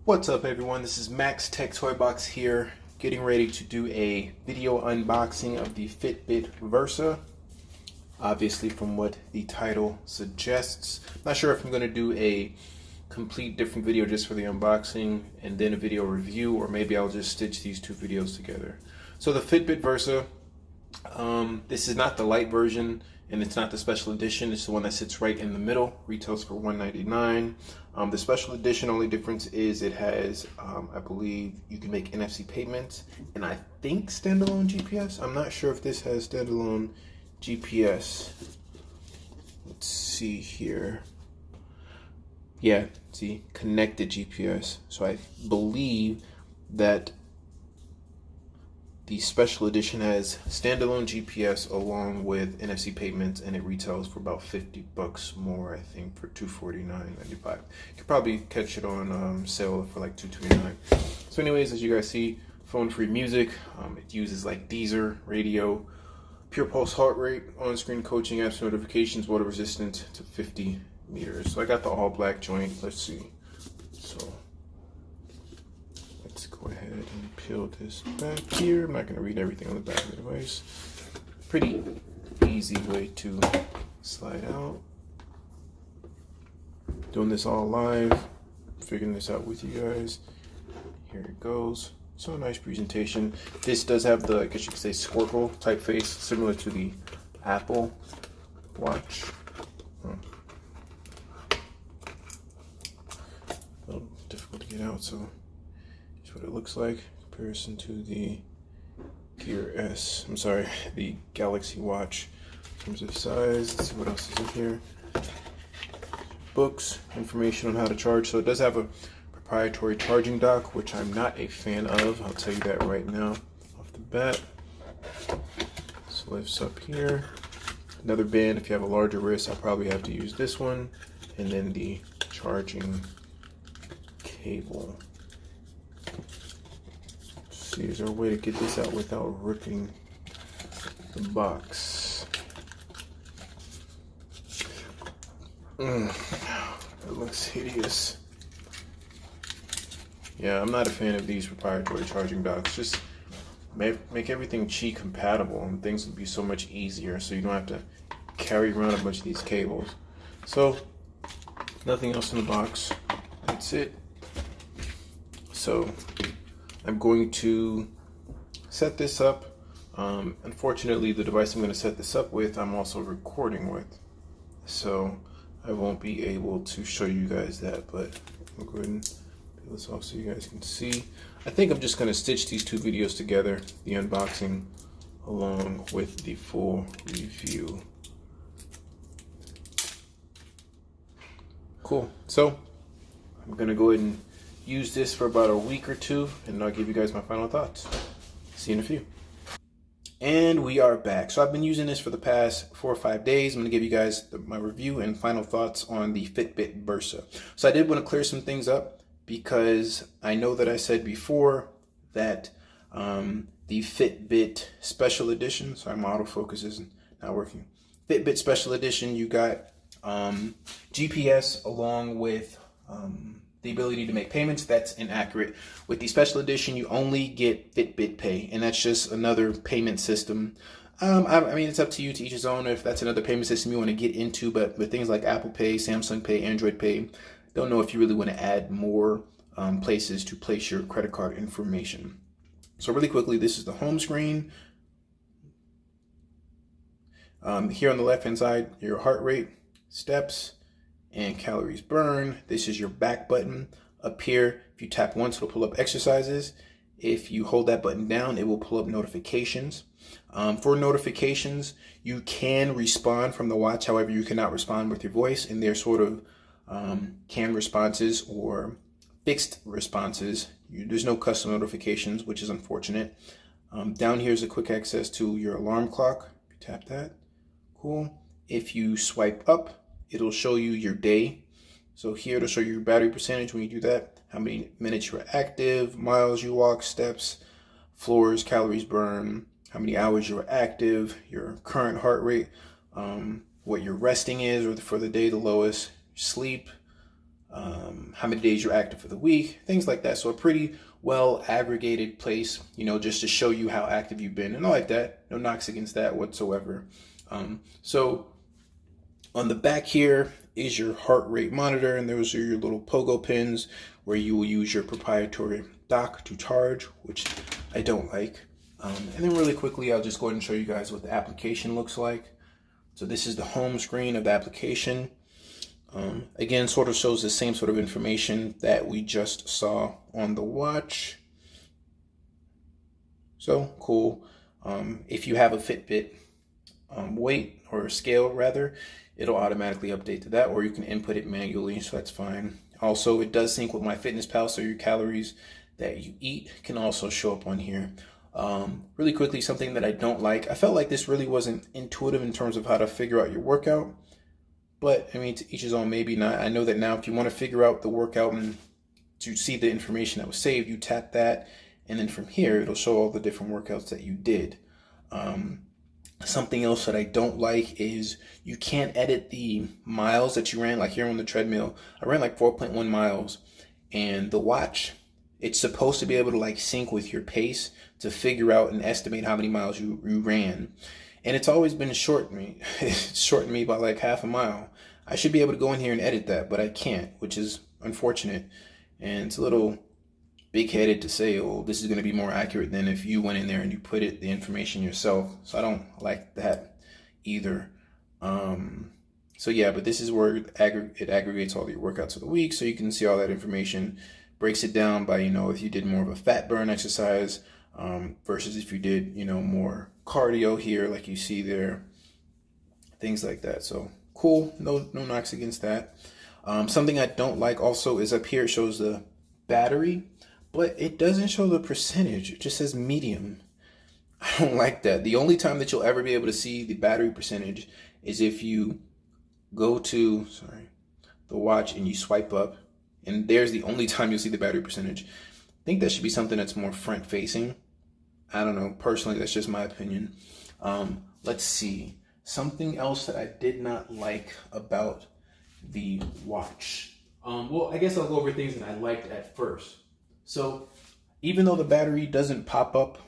What's up everyone, this is Max Tech Toy Box here, getting ready to do a video unboxing of the Fitbit Versa. Obviously from what the title suggests. Not sure if I'm going to do a complete different video just for the unboxing and then a video review, or maybe I'll just stitch these two videos together. So the Fitbit Versa, this is not the light version and it's not the special edition. It's the one that sits right in the middle, retails for $199. The special edition, only difference is it has, I believe you can make NFC payments and I think standalone GPS. I'm not sure if this has standalone GPS. Let's see here. Yeah, see, connected GPS. So I believe that the special edition has standalone GPS along with NFC payments, and it retails for about $50 more, I think, for $249.95. You could probably catch it on sale for like $229. So anyways, as you guys see, phone-free music. It uses like Deezer, radio, pure pulse heart rate, on-screen coaching apps, notifications, water resistant to 50 meters. So I got the all black joint. Let's see. So let's go ahead and peel this back here. I'm not going to read everything on the back of the device. Pretty easy way to slide out. Doing this all live, figuring this out with you guys. Here it goes. So nice presentation. This does have the, I guess you could say, squircle typeface, similar to the Apple Watch. A little difficult to get out, so here's what it looks like in comparison to the Gear S. I'm sorry, the Galaxy Watch. In terms of size, let's see what else is in here. Books, information on how to charge. So it does have a proprietary charging dock, which I'm not a fan of. I'll tell you that right now off the bat. This lifts up here. Another band. If you have a larger wrist, I'll probably have to use this one. And then the charging cable. Let's see, is there a way to get this out without ripping the box? It looks hideous. Yeah, I'm not a fan of these proprietary charging docks. Just make everything Qi compatible and things would be so much easier, so you don't have to carry around a bunch of these cables. So nothing else in the box. That's it. So I'm going to set this up. Unfortunately, the device I'm going to set this up with, I'm also recording with. So I won't be able to show you guys that, but I'll go ahead and peel this off so you guys can see. I think I'm just going to stitch these two videos together, the unboxing along with the full review. Cool. So I'm going to go ahead and use this for about a week or two, and I'll give you guys my final thoughts. See you in a few. And we are back. So I've been using this for the past 4 or 5 days. I'm going to give you guys my review and final thoughts on the Fitbit Versa. So I did want to clear some things up because I know that I said before that the Fitbit Special Edition, sorry, my autofocus is not working. Fitbit Special Edition, you got GPS along with the ability to make payments. That's inaccurate. With the special edition, you only get Fitbit Pay, and that's just another payment system. I mean, it's up to you, to each his own, if that's another payment system you want to get into, but with things like Apple Pay, Samsung Pay, Android Pay, don't know if you really want to add more places to place your credit card information. So really quickly, this is the home screen. Here on the left-hand side, your heart rate, steps, and calories burned. This is your back button. Up here, if you tap once, it'll pull up exercises. If you hold that button down, it will pull up notifications. For notifications, you can respond from the watch. However, you cannot respond with your voice, and they're sort of canned responses or fixed responses. There's no custom notifications, which is unfortunate. Down here is a quick access to your alarm clock. If you tap that, cool. If you swipe up, it'll show you your day. So here it'll show you your battery percentage when you do that, how many minutes you are active, miles you walk, steps, floors, calories burned, how many hours you are active, your current heart rate, what your resting is or for the day, the lowest, sleep, how many days you're active for the week, things like that. So a pretty well aggregated place, just to show you how active you've been. And I like that. No knocks against that whatsoever. So on the back here is your heart rate monitor, and those are your little pogo pins where you will use your proprietary dock to charge, which I don't like. And then really quickly, I'll just go ahead and show you guys what the application looks like. So this is the home screen of the application. Again, sort of shows the same sort of information that we just saw on the watch. So cool. If you have a Fitbit weight or scale rather, it'll automatically update to that, or you can input it manually, so that's fine. Also, it does sync with MyFitnessPal, so your calories that you eat can also show up on here. Really quickly, something that I don't like, I felt like this really wasn't intuitive in terms of how to figure out your workout. But I mean, to each his own, maybe not. I know that now if you want to figure out the workout and to see the information that was saved, you tap that, and then from here, it'll show all the different workouts that you did. Something else that I don't like is you can't edit the miles that you ran. Like here on the treadmill, I ran like 4.1 miles, and the watch, it's supposed to be able to like sync with your pace to figure out and estimate how many miles you ran. And it's always been shortened me by like half a mile. I should be able to go in here and edit that, but I can't, which is unfortunate. And it's a little big-headed to say, oh, this is going to be more accurate than if you went in there and you put the information yourself. So I don't like that either. So yeah, but this is where it aggregates all your workouts of the week, so you can see all that information. Breaks it down by, if you did more of a fat burn exercise versus if you did, more cardio here, like you see there, things like that. So cool, no knocks against that. Something I don't like also is up here, it shows the battery, but it doesn't show the percentage. It just says medium. I don't like that. The only time that you'll ever be able to see the battery percentage is if you go to the watch and you swipe up, and there's the only time you'll see the battery percentage. I think that should be something that's more front facing. I don't know, personally, that's just my opinion. Let's see. Something else that I did not like about the watch. Well, I guess I'll go over things that I liked at first. So even though the battery doesn't pop up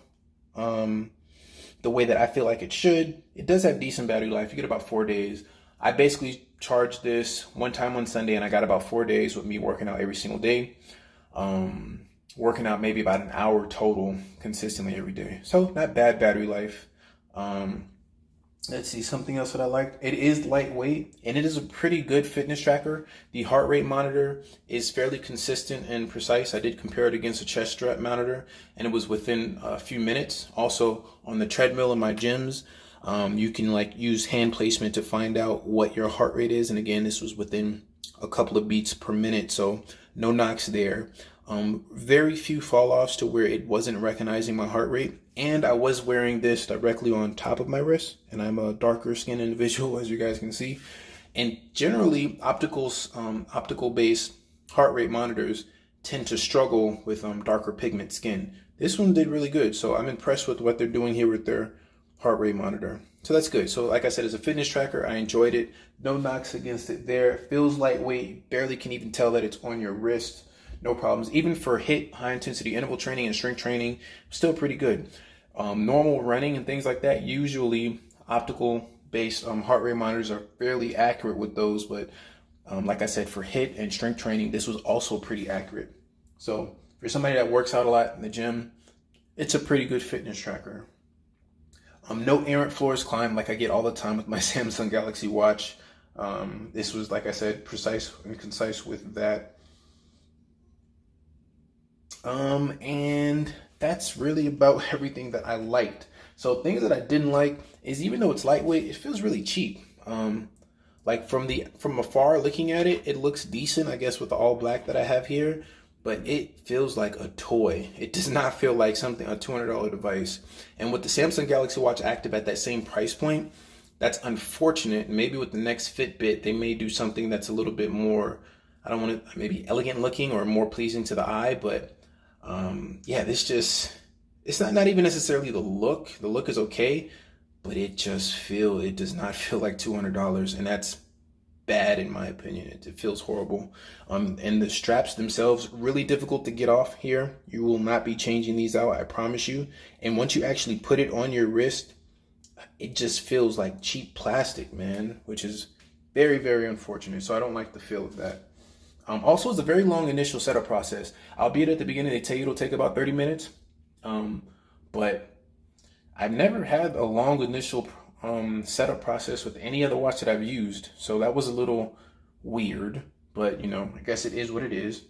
the way that I feel like it should, it does have decent battery life. You get about 4 days. I basically charged this one time on Sunday, and I got about 4 days with me working out every single day. Working out maybe about an hour total consistently every day. So not bad battery life. Let's see, something else that I liked. It is lightweight, and it is a pretty good fitness tracker. The heart rate monitor is fairly consistent and precise. I did compare it against a chest strap monitor, and it was within a few minutes. Also, on the treadmill in my gyms, you can use hand placement to find out what your heart rate is. And again, this was within a couple of beats per minute, so no knocks there. Very few fall offs to where it wasn't recognizing my heart rate. And I was wearing this directly on top of my wrist, and I'm a darker skinned individual, as you guys can see. And generally, optical based heart rate monitors tend to struggle with darker pigment skin. This one did really good, so I'm impressed with what they're doing here with their heart rate monitor. So that's good. So like I said, as a fitness tracker, I enjoyed it. No knocks against it there. It feels lightweight. Barely can even tell that it's on your wrist. No problems. Even for HIIT, high intensity interval training and strength training, still pretty good. Normal running and things like that, usually optical based heart rate monitors are fairly accurate with those, but like I said, for HIIT and strength training, this was also pretty accurate. So for somebody that works out a lot in the gym, it's a pretty good fitness tracker. No errant floors climbed like I get all the time with my Samsung Galaxy Watch. This was, like I said, precise and concise with that. And that's really about everything that I liked. So things that I didn't like is, even though it's lightweight, it feels really cheap. Like from afar looking at it, it looks decent, I guess, with the all black that I have here, but it feels like a toy. It does not feel like a $200 device. And with the Samsung Galaxy Watch Active at that same price point, that's unfortunate. Maybe with the next Fitbit, they may do something that's a little bit more, I don't want to, maybe elegant looking or more pleasing to the eye, but yeah, it's not even necessarily the look. The look is okay, but it does not feel like $200, and that's bad in my opinion. It feels horrible. And the straps themselves, really difficult to get off here. You will not be changing these out, I promise you. And once you actually put it on your wrist, it just feels like cheap plastic, man, which is very, very unfortunate. So I don't like the feel of that. Also, it's a very long initial setup process. Albeit at the beginning, they tell you it'll take about 30 minutes. But I've never had a long initial setup process with any other watch that I've used. So that was a little weird, but you know, I guess it is what it is.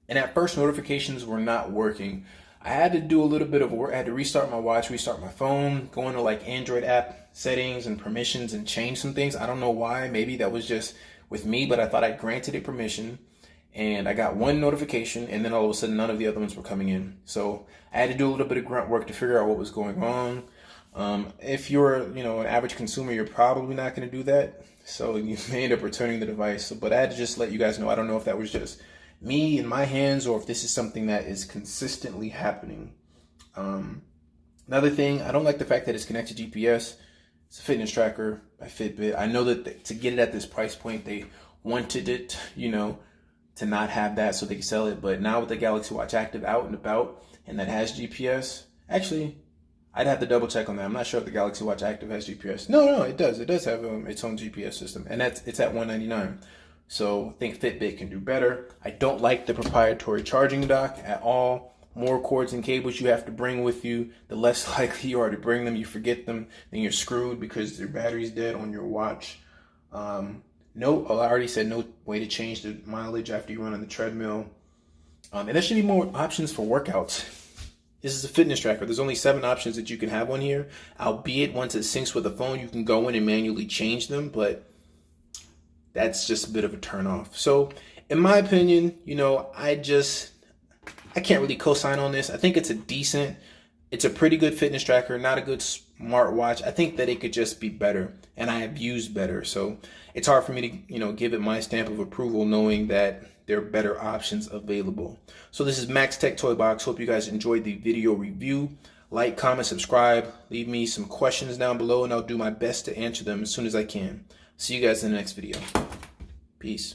And at first, notifications were not working. I had to do a little bit of work. I had to restart my watch, restart my phone, go into like Android app settings and permissions and change some things. I don't know why. Maybe that was just with me, but I thought I granted it permission. And I got one notification, and then all of a sudden, none of the other ones were coming in. So I had to do a little bit of grunt work to figure out what was going on. If you're, an average consumer, you're probably not going to do that. So you may end up returning the device. But I had to just let you guys know. I don't know if that was just me in my hands or if this is something that is consistently happening. Another thing, I don't like the fact that it's connected to GPS. It's a fitness tracker by Fitbit. I know that to get it at this price point, they wanted it, to not have that so they can sell it. But now with the Galaxy Watch Active out and about and that has GPS, actually, I'd have to double check on that. I'm not sure if the Galaxy Watch Active has GPS. No, it does. It does have its own GPS system, and it's at $199. So I think Fitbit can do better. I don't like the proprietary charging dock at all. More cords and cables you have to bring with you. The less likely you are to bring them, you forget them, then you're screwed because your battery's dead on your watch. No, I already said no way to change the mileage after you run on the treadmill. And there should be more options for workouts. This is a fitness tracker. There's only 7 options that you can have on here. Albeit once it syncs with the phone, you can go in and manually change them, but that's just a bit of a turn off. So in my opinion, I can't really co-sign on this. I think it's a pretty good fitness tracker, not a good smartwatch. I think that it could just be better, and I have used better. So it's hard for me to, give it my stamp of approval knowing that there are better options available. So this is Max Tech Toy Box. Hope you guys enjoyed the video review. Like, comment, subscribe. Leave me some questions down below, and I'll do my best to answer them as soon as I can. See you guys in the next video. Peace.